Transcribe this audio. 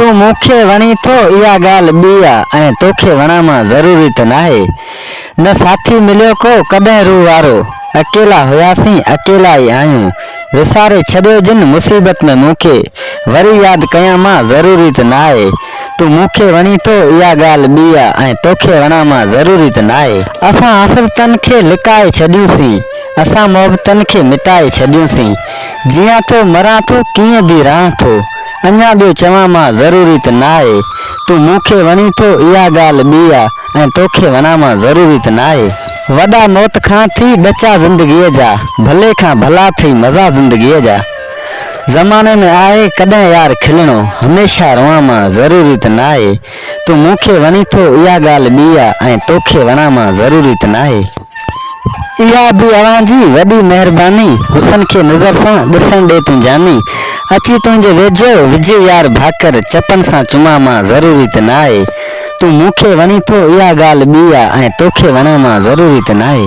तू मूंखे वणी थो इहा ॻाल्हि ॿी आहे ऐं तोखे वणा मां ज़रूरी त नाहे। न साथी मिलियो को कॾहिं रूह वारो, अकेला हुआसीं अकेला ई आहियूं। विसारे छॾियो जिन मुसीबत में मूंखे, वरी यादि कयां मां ज़रूरी त नाहे। तू मूंखे वणी थो इहा ॻाल्हि ॿी आहे ऐं तोखे वणा मां ज़रूरी त नाहे। असां हसरतनि खे लिकाए छॾियूंसीं, असां मोहबतनि खे मिटाए छॾियूंसीं। जीअं थो मरां थो कीअं बि रहां थो, अञा ॿियो चवां मां ज़रूरी त नाहे। तू मूंखे वणी थो इहा ॻाल्हि ॿी आहे ऐं तोखे वणा मां ज़रूरी त नाहे। वॾा मौत खां थी ॾचा ज़िंदगीअ जा, भले खां भला थी मज़ा ज़िंदगीअ जा। ज़माने में आहे कॾहिं यार खिलणो, हमेशह रवां मां ज़रूरी त नाहे। तू मूंखे वणी थो इहा ॻाल्हि ॿी आहे ऐं तोखे वणा मां ज़रूरी त नाहे। इहा बि अव्हां जी वॾी महिरबानी, हुसन खे नज़र सां ॾिसण ॾे तूं जानी। अची तुंहिंजे वेझो विझे यार भाकर, चपन सां चुमा मां ज़रूरी त नाहे। तू मूंखे वणी थो इहा ॻाल्हि ॿी आहे ऐं तोखे वणा मां ज़रूरी त नाहे।